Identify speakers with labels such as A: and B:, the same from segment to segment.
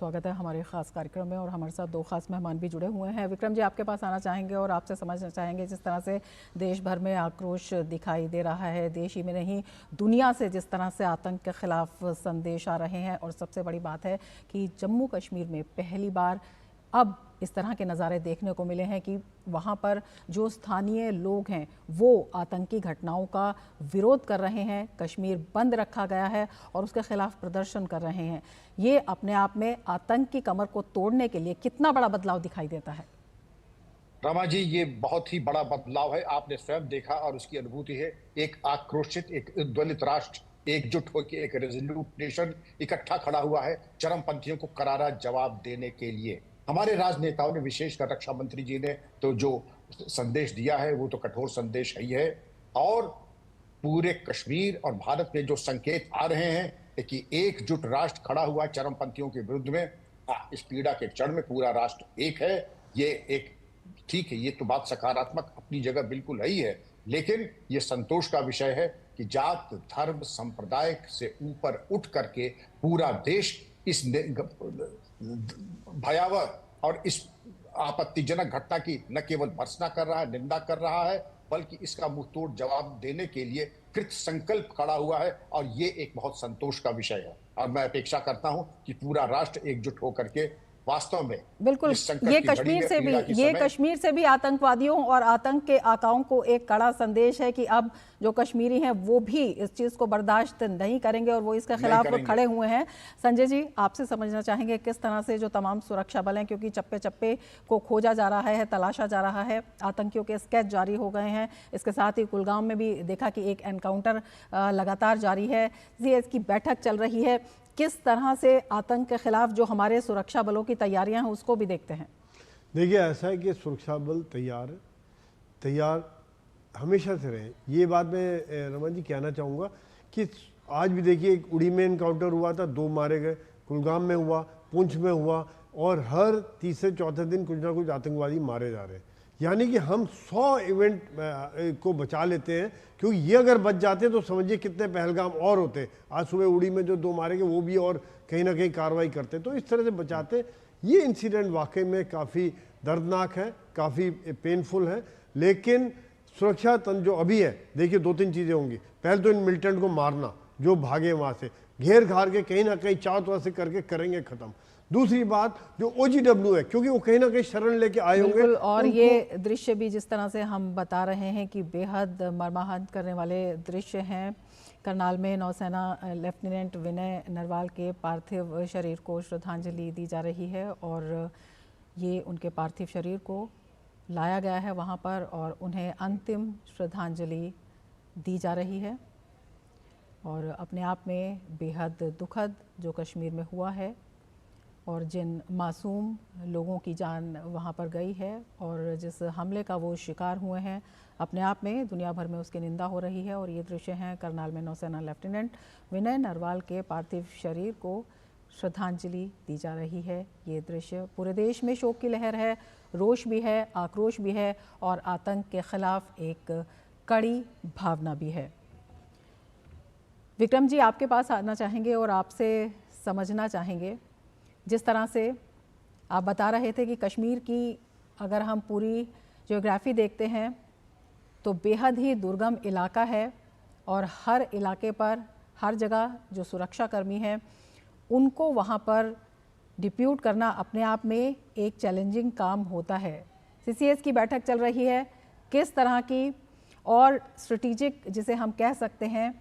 A: स्वागत है हमारे ख़ास कार्यक्रम में और हमारे साथ दो खास मेहमान भी जुड़े हुए हैं। विक्रम जी, आपके पास आना चाहेंगे और आपसे समझना चाहेंगे जिस तरह से देश भर में आक्रोश दिखाई दे रहा है, देश ही में नहीं दुनिया से जिस तरह से आतंक के खिलाफ संदेश आ रहे हैं। और सबसे बड़ी बात है कि जम्मू कश्मीर में पहली बार अब इस तरह के नज़ारे देखने को मिले हैं कि वहाँ पर जो स्थानीय लोग हैं वो आतंकी घटनाओं का विरोध कर रहे हैं। कश्मीर बंद रखा गया है और उसके खिलाफ प्रदर्शन कर रहे हैं। ये अपने आप में आतंक की कमर को तोड़ने के लिए कितना बड़ा बदलाव दिखाई देता है?
B: रमा जी, ये बहुत ही बड़ा बदलाव है। आपने स्वयं देखा और उसकी अनुभूति है। एक आक्रोशित, एक उद्वेलित राष्ट्र एकजुट होकर एक रेजोल्यूट नेशन इकट्ठा खड़ा हुआ है चरमपंथियों को करारा जवाब देने के लिए। हमारे राजनेताओं ने, विशेषकर रक्षा मंत्री जी ने तो जो संदेश दिया है वो तो कठोर संदेश ही है। और पूरे कश्मीर और भारत में जो संकेत आ रहे हैं कि एकजुट राष्ट्र खड़ा हुआ चरमपंथियों के विरुद्ध में। इस पीड़ा के क्षण में पूरा राष्ट्र एक है। ये एक ठीक है, ये तो बात सकारात्मक अपनी जगह बिल्कुल है ही है, लेकिन ये संतोष का विषय है कि जात धर्म संप्रदाय से ऊपर उठ करके पूरा देश इस भयावह और इस आपत्तिजनक घटना की न केवल भर्त्सना कर रहा है, निंदा कर रहा है, बल्कि इसका मुंहतोड़ जवाब देने के लिए कृत संकल्प खड़ा हुआ है। और ये एक बहुत संतोष का विषय है और मैं अपेक्षा करता हूं कि पूरा राष्ट्र एकजुट होकर के वास्तव में
A: बिल्कुल,
B: इस संकट की घड़ी में, पीड़ा की समय
A: कश्मीर से भी आतंकवादियों और आतंक के आकाओं को एक कड़ा संदेश है कि अब जो कश्मीरी हैं वो भी इस चीज़ को बर्दाश्त नहीं करेंगे और वो इसके खिलाफ खड़े हुए हैं। संजय जी, आपसे समझना चाहेंगे किस तरह से जो तमाम सुरक्षा बल हैं, क्योंकि चप्पे चप्पे को खोजा जा रहा है, तलाशा जा रहा है, आतंकियों के स्केच जारी हो गए हैं। इसके साथ ही कुलगाम में भी देखा कि एक एनकाउंटर लगातार जारी है, सीएस की बैठक चल रही है। किस तरह से आतंक के खिलाफ जो हमारे सुरक्षा बलों की तैयारियां हैं उसको भी देखते हैं।
C: देखिए, ऐसा है कि सुरक्षा बल तैयार हमेशा से रहे। ये बात मैं रमन जी कहना चाहूँगा कि आज भी देखिए एक उड़ी में इनकाउंटर हुआ था, 2 मारे गए, कुलगाम में हुआ, पुंछ में हुआ और हर तीसरे चौथे दिन कुछ ना कुछ आतंकवादी मारे जा रहे हैं। यानी कि हम 100 इवेंट को बचा लेते हैं, क्योंकि ये अगर बच जाते तो समझिए कितने पहलगाम और होते। आज सुबह उड़ी में जो 2 मारे गए वो भी और कहीं ना कहीं कार्रवाई करते, तो इस तरह से बचाते। ये इंसिडेंट वाकई में काफ़ी दर्दनाक है, काफ़ी पेनफुल है, लेकिन सुरक्षा तंत्र जो अभी है, देखिए 2-3 चीज़ें होंगी। पहले तो इन मिलिटेंट को मारना, जो भागे वहाँ से, घेर घार के कहीं ना कहीं चारों तरह से करके करेंगे ख़त्म। दूसरी बात जो OGW है, क्योंकि वो कहीं ना कहीं शरण लेके आए होंगे।
A: और ये दृश्य भी जिस तरह से हम बता रहे हैं कि बेहद मर्माहत करने वाले दृश्य हैं। करनाल में नौसेना लेफ्टिनेंट विनय नरवाल के पार्थिव शरीर को श्रद्धांजलि दी जा रही है और ये उनके पार्थिव शरीर को लाया गया है वहाँ पर और उन्हें अंतिम श्रद्धांजलि दी जा रही है। और अपने आप में बेहद दुखद जो कश्मीर में हुआ है और जिन मासूम लोगों की जान वहाँ पर गई है और जिस हमले का वो शिकार हुए हैं, अपने आप में दुनिया भर में उसकी निंदा हो रही है। और ये दृश्य हैं करनाल में नौसेना लेफ्टिनेंट विनय नरवाल के पार्थिव शरीर को श्रद्धांजलि दी जा रही है। ये दृश्य, पूरे देश में शोक की लहर है, रोष भी है, आक्रोश भी है और आतंक के खिलाफ एक कड़ी भावना भी है। विक्रम जी, आपके पास आना चाहेंगे और आपसे समझना चाहेंगे जिस तरह से आप बता रहे थे कि कश्मीर की अगर हम पूरी ज्योग्राफी देखते हैं तो बेहद ही दुर्गम इलाका है और हर इलाके पर हर जगह जो सुरक्षाकर्मी हैं उनको वहाँ पर डिप्यूट करना अपने आप में एक चैलेंजिंग काम होता है। CCS की बैठक चल रही है, किस तरह की और स्ट्रेटेजिक जिसे हम कह सकते हैं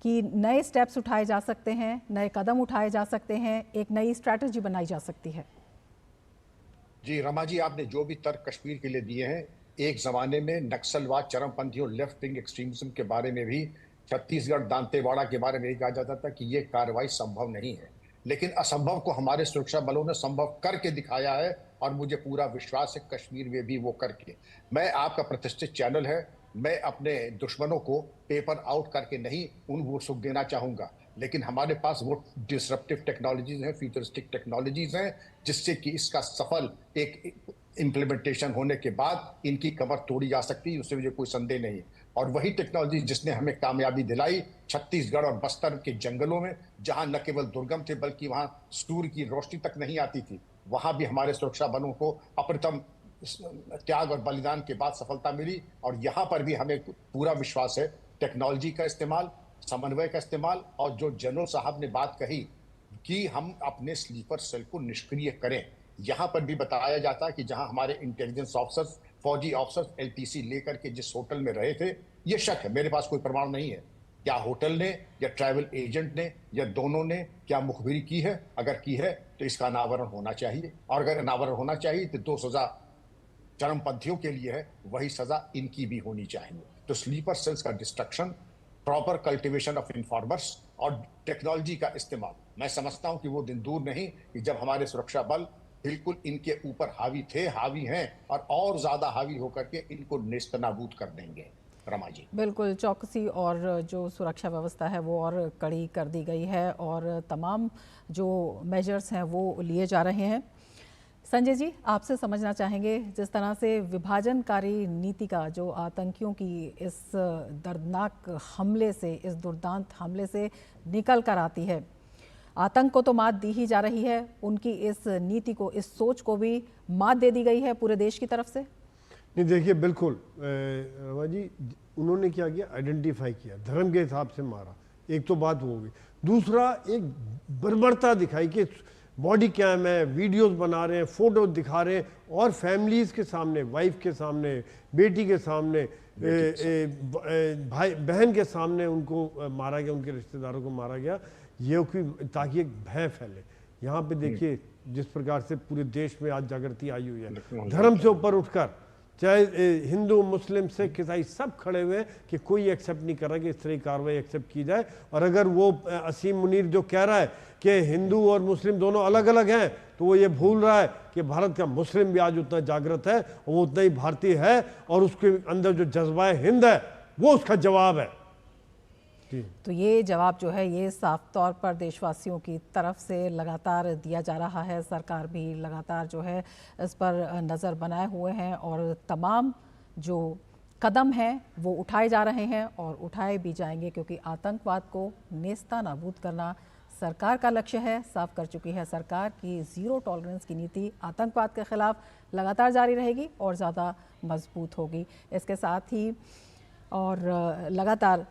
A: कि नए स्टेप्स उठाए जा सकते हैं, नए कदम उठाए जा सकते हैं, एक नई स्ट्रैटेजी बनाई जा सकती है।
B: जी रमा जी, आपने जो भी तर्क कश्मीर के लिए दिए हैं, एक जमाने में नक्सलवाद, चरमपंथियों, लेफ्ट विंग एक्सट्रीमिज्म के बारे में भी, छत्तीसगढ़ दांतेवाड़ा के बारे में यही कहा जाता था कि ये कार्रवाई संभव नहीं है, लेकिन असंभव को हमारे सुरक्षा बलों ने संभव करके दिखाया है और मुझे पूरा विश्वास है कश्मीर में भी वो करके। मैं, आपका प्रतिष्ठित चैनल है, मैं अपने दुश्मनों को पेपर आउट करके नहीं वो सुख देना चाहूंगा, लेकिन हमारे पास वो डिसरप्टिव टेक्नोलॉजीज हैं, फ्यूचरिस्टिक टेक्नोलॉजीज हैं, जिससे कि इसका सफल एक इम्प्लीमेंटेशन होने के बाद इनकी कमर तोड़ी जा सकती है, उससे मुझे कोई संदेह नहीं। और वही टेक्नोलॉजी जिसने हमें कामयाबी दिलाई छत्तीसगढ़ और बस्तर के जंगलों में, जहां न केवल दुर्गम थे बल्कि वहां सूर्य की रोशनी तक नहीं आती थी, वहां भी हमारे सुरक्षा बलों को अप्रतिम त्याग और बलिदान के बाद सफलता मिली। और यहाँ पर भी हमें पूरा विश्वास है टेक्नोलॉजी का इस्तेमाल, समन्वय का इस्तेमाल, और जो जनरल साहब ने बात कही कि हम अपने स्लीपर सेल को निष्क्रिय करें। यहाँ पर भी बताया जाता है कि जहां हमारे इंटेलिजेंस ऑफिसर्स, फौजी ऑफिसर्स एलटीसी लेकर के जिस होटल में रहे थे, ये शक है, मेरे पास कोई प्रमाण नहीं है, क्या होटल ने या ट्रैवल एजेंट ने या दोनों ने क्या मुखबिरी की है? अगर की है तो इसका अनावरण होना चाहिए, और अगर अनावरण होना चाहिए तो 2 सजा चरमपंथियों के लिए है, वही सजा इनकी भी होनी चाहिए। तो स्लीपर सेल्स का destruction, proper cultivation of informers और टेक्नोलॉजी का इस्तेमाल, मैं समझता हूं कि वो दिन दूर नहीं कि जब हमारे सुरक्षा बल बिल्कुल इनके ऊपर हावी थे, हावी हैं, और ज्यादा हावी होकर के इनको नेस्तनाबूद कर देंगे। रमा जी,
A: बिल्कुल चौकसी और जो सुरक्षा व्यवस्था है वो और कड़ी कर दी गई है और तमाम जो मेजर्स हैं वो लिए जा रहे हैं। संजय जी, आपसे समझना चाहेंगे, जिस तरह से विभाजनकारी नीति का जो आतंकियों की इस दर्दनाक हमले से, इस दुर्दांत हमले से निकल कर आती है, आतंक को तो मात दी ही जा रही है, उनकी इस नीति को, इस सोच को भी मात दे दी गई है पूरे देश की तरफ से।
C: नहीं देखिए, बिल्कुल रमा जी, उन्होंने क्या किया, आइडेंटिफाई किया, धर्म के हिसाब से मारा, एक तो बात वो होगी। दूसरा, एक बर्बरता दिखाई कि बॉडी कैम है, वीडियोस बना रहे हैं, फोटो दिखा रहे हैं, और फैमिलीज के सामने, वाइफ के सामने, बेटी के सामने, भाई बहन के सामने उनको मारा गया, उनके रिश्तेदारों को मारा गया, ये ताकि एक भय फैले। यहाँ पे देखिए जिस प्रकार से पूरे देश में आज जागृति आई हुई है, धर्म से ऊपर उठकर, चाहे हिंदू, मुस्लिम, सिख, ईसाई सब खड़े हुए हैं कि कोई एक्सेप्ट नहीं कर रहा कि इस तरह की कार्रवाई एक्सेप्ट की जाए। और अगर वो असीम मुनीर जो कह रहा है कि हिंदू और मुस्लिम दोनों अलग अलग हैं, तो वो ये भूल रहा है कि भारत का मुस्लिम भी आज उतना जागृत है, वो उतना ही भारतीय है, और उसके अंदर जो जज्बा हिंद है वो उसका जवाब है।
A: तो ये जवाब जो है ये साफ तौर पर देशवासियों की तरफ से लगातार दिया जा रहा है। सरकार भी लगातार जो है इस पर नज़र बनाए हुए हैं और तमाम जो कदम हैं वो उठाए जा रहे हैं और उठाए भी जाएंगे, क्योंकि आतंकवाद को नेस्तनाबूद करना सरकार का लक्ष्य है। साफ कर चुकी है सरकार की ज़ीरो टॉलरेंस की नीति आतंकवाद के खिलाफ लगातार जारी रहेगी और ज़्यादा मजबूत होगी। इसके साथ ही और लगातार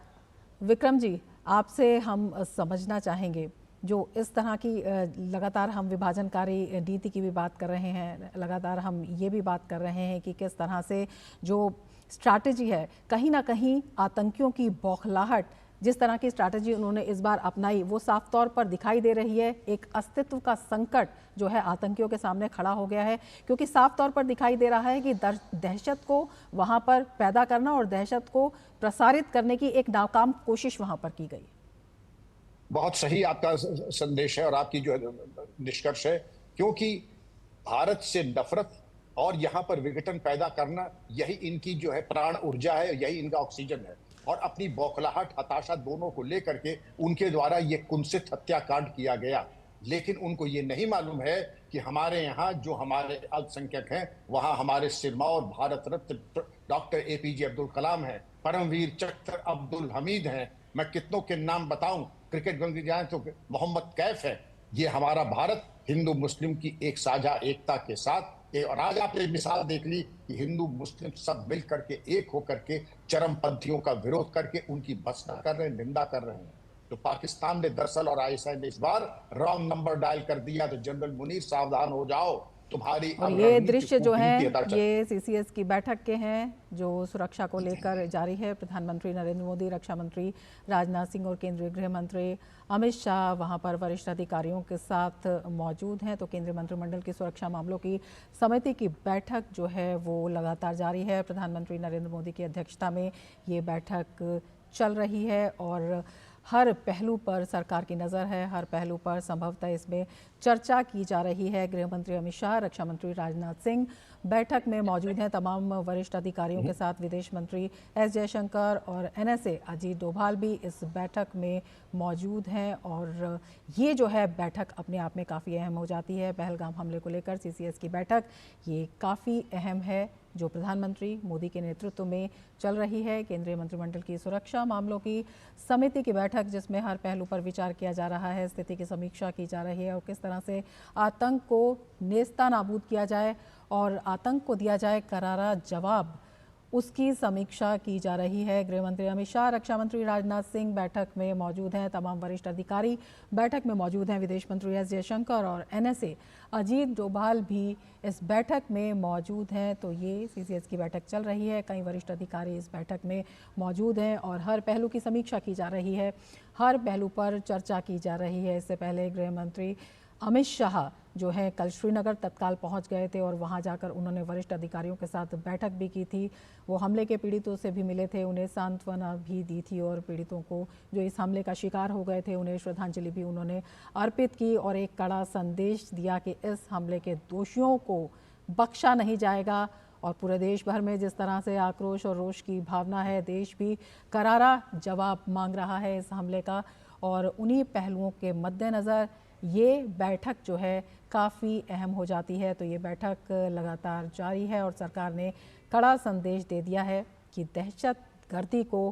A: विक्रम जी, आपसे हम समझना चाहेंगे, जो इस तरह की लगातार हम विभाजनकारी नीति की भी बात कर रहे हैं, लगातार हम ये भी बात कर रहे हैं कि किस तरह से जो स्ट्रैटेजी है, कहीं ना कहीं आतंकियों की बौखलाहट, जिस तरह की स्ट्रैटेजी उन्होंने इस बार अपनाई वो साफ तौर पर दिखाई दे रही है। एक अस्तित्व का संकट जो है आतंकियों के सामने खड़ा हो गया है, क्योंकि साफ तौर पर दिखाई दे रहा है कि दहशत को वहां पर पैदा करना और दहशत को प्रसारित करने की एक नाकाम कोशिश वहां पर की गई।
B: बहुत सही आपका संदेश है और आपकी जो निष्कर्ष है, क्योंकि भारत से नफरत और यहाँ पर विघटन पैदा करना, यही इनकी जो है प्राण ऊर्जा है, यही इनका ऑक्सीजन है। और अपनी बौखलाहट, हताशा दोनों को लेकर के उनके द्वारा ये कुत्सित हत्याकांड किया गया। लेकिन उनको ये नहीं मालूम है कि हमारे यहाँ जो हमारे अल्पसंख्यक हैं, वहां हमारे सिरमौर भारत रत्न डॉक्टर एपीजे अब्दुल कलाम हैं, परमवीर चक्र अब्दुल हमीद हैं, मैं कितनों के नाम बताऊं, क्रिकेट गंगी जाए तो मोहम्मद कैफ है। ये हमारा भारत हिंदू मुस्लिम की एक साझा एकता के साथ, और आज आपने मिसाल देख ली कि हिंदू मुस्लिम सब मिल करके एक होकर के चरमपंथियों का विरोध करके उनकी भत्सना कर रहे हैं, निंदा कर रहे हैं। तो पाकिस्तान ने दरअसल और आईएसआई ने इस बार रॉन्ग नंबर डायल कर दिया। तो जनरल मुनीर सावधान हो जाओ, तुम्हारी
A: और ये दृश्य जो है ये सीसीएस की बैठक के हैं, जो सुरक्षा को लेकर जारी है। प्रधानमंत्री नरेंद्र मोदी, रक्षा मंत्री राजनाथ सिंह और केंद्रीय गृह मंत्री अमित शाह वहां पर वरिष्ठ अधिकारियों के साथ मौजूद हैं। तो केंद्रीय मंत्रिमंडल की सुरक्षा मामलों की समिति की बैठक जो है वो लगातार जारी है। प्रधानमंत्री नरेंद्र मोदी की अध्यक्षता में ये बैठक चल रही है और हर पहलू पर सरकार की नज़र है, हर पहलू पर संभवतः इसमें चर्चा की जा रही है। गृह मंत्री अमित शाह, रक्षा मंत्री राजनाथ सिंह बैठक में मौजूद हैं। तमाम वरिष्ठ अधिकारियों के साथ विदेश मंत्री एस जयशंकर और NSA अजीत डोभाल भी इस बैठक में मौजूद हैं। और ये जो है बैठक अपने आप में काफ़ी अहम हो जाती है। पहलगाम हमले को लेकर CCS की बैठक ये काफ़ी अहम है, जो प्रधानमंत्री मोदी के नेतृत्व में चल रही है। केंद्रीय मंत्रिमंडल की सुरक्षा मामलों की समिति की बैठक, जिसमें हर पहलू पर विचार किया जा रहा है, स्थिति की समीक्षा की जा रही है और किस तरह से आतंक को नेस्तनाबूद किया जाए और आतंक को दिया जाए करारा जवाब, उसकी समीक्षा की जा रही है। गृह मंत्री अमित शाह, रक्षा मंत्री राजनाथ सिंह बैठक में मौजूद हैं। तमाम वरिष्ठ अधिकारी बैठक में मौजूद हैं। विदेश मंत्री एस जयशंकर और NSA अजीत डोभाल भी इस बैठक में मौजूद हैं। तो ये CCS की बैठक चल रही है। कई वरिष्ठ अधिकारी इस बैठक में मौजूद हैं और हर पहलू की समीक्षा की जा रही है, हर पहलू पर चर्चा की जा रही है। इससे पहले गृह मंत्री अमित शाह जो है कल श्रीनगर तत्काल पहुंच गए थे और वहां जाकर उन्होंने वरिष्ठ अधिकारियों के साथ बैठक भी की थी। वो हमले के पीड़ितों से भी मिले थे, उन्हें सांत्वना भी दी थी और पीड़ितों को जो इस हमले का शिकार हो गए थे उन्हें श्रद्धांजलि भी उन्होंने अर्पित की और एक कड़ा संदेश दिया कि इस हमले के दोषियों को बख्शा नहीं जाएगा। और पूरे देश भर में जिस तरह से आक्रोश और रोष की भावना है, देश भी करारा जवाब मांग रहा है इस हमले का। और उन्हीं पहलुओं के मद्देनज़र ये बैठक जो है काफ़ी अहम हो जाती है। तो ये बैठक लगातार जारी है और सरकार ने कड़ा संदेश दे दिया है कि दहशतगर्दी को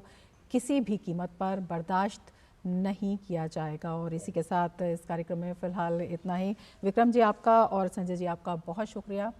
A: किसी भी कीमत पर बर्दाश्त नहीं किया जाएगा। और इसी के साथ इस कार्यक्रम में फ़िलहाल इतना ही। विक्रम जी आपका और संजय जी आपका बहुत शुक्रिया।